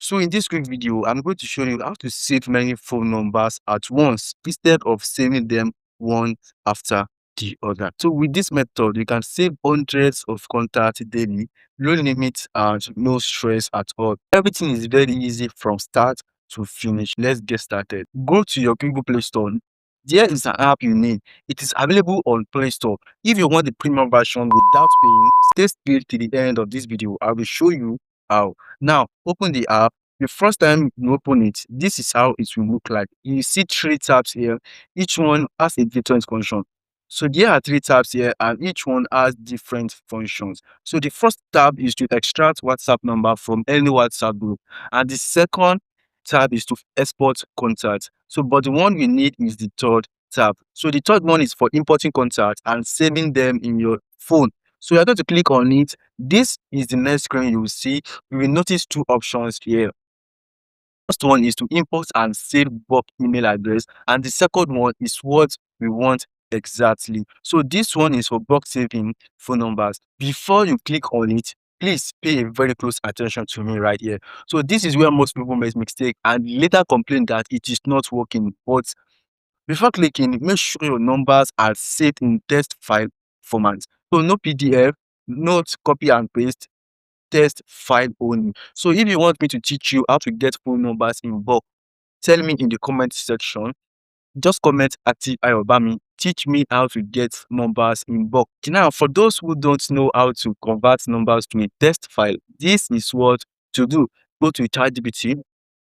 So in this quick video, I'm going to show you how to save many phone numbers at once instead of saving them one after the other. So with this method, you can save hundreds of contacts daily, no limits and no stress at all. Everything is very easy from start to finish. Let's get started. Go to your Google Play Store. There is an app you need. It is available on Play Store. If you want the premium version without paying, stay still till the end of this video. I will show you how. Now, open the app. The first time you open it, this is how it will look like. You see three tabs here. Each one has a different function. So there are three tabs here and each one has different functions. So the first tab is to extract WhatsApp number from any WhatsApp group. And the second tab is to export contacts. So but the one you need is the third tab. So the third one is for importing contacts and saving them in your phone. So you're going to click on it. This is the next screen you will see. You will notice two options here. First one is to import and save bulk email address, and the second one is what we want exactly. So this one is for bulk saving phone numbers. Before you click on it, please pay a very close attention to me right here. So this is where most people make mistake and later complain that it is not working. But before clicking, make sure your numbers are saved in text file format. So no PDF, not copy and paste, test file only. So if you want me to teach you how to get phone numbers in bulk, tell me in the comment section. Just comment Active Ayobami. Teach me how to get numbers in bulk. Now, for those who don't know how to convert numbers to a text file, this is what to do. Go to ChatGPT,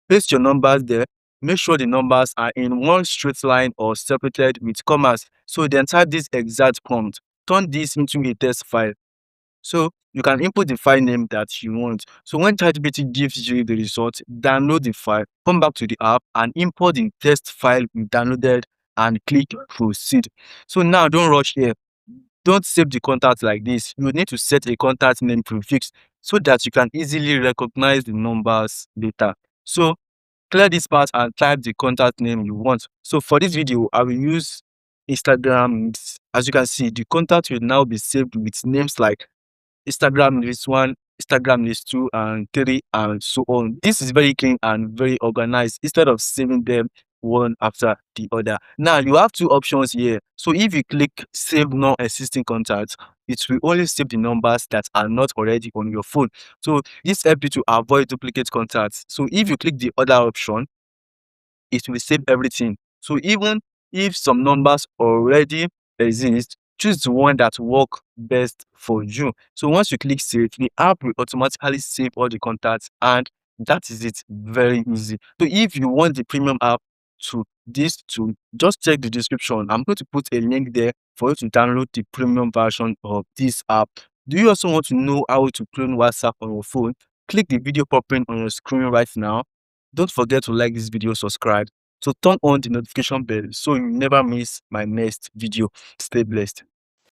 paste your numbers there. Make sure the numbers are in one straight line or separated with commas. So then type this exact prompt. Turn this into a text file. So you can input the file name that you want. So when ChatGPT gives you the result, download the file, come back to the app and import the test file you downloaded and click proceed. So now don't rush here. Don't save the contact like this. You need to set a contact name prefix so that you can easily recognize the numbers later. So clear this part and type the contact name you want. So for this video, I will use Instagram. As you can see, the contact will now be saved with names like Instagram list 1, Instagram list 2 and 3 and so on. This is very clean and very organized instead of saving them one after the other. Now you have two options here. So if you click save non-existing contacts, it will only save the numbers that are not already on your phone. So this helps you to avoid duplicate contacts. So if you click the other option, it will save everything. So even if some numbers already exist, choose the one that work best for you. So once you click save, the app will automatically save all the contacts and that is it. Very easy. So if you want the premium app to this tool, just check the description. I'm going to put a link there for you to download the premium version of this app. Do you also want to know how to clone WhatsApp on your phone? Click the video popping on your screen right now. Don't forget to like this video, subscribe, so turn on the notification bell so you never miss my next video. Stay blessed.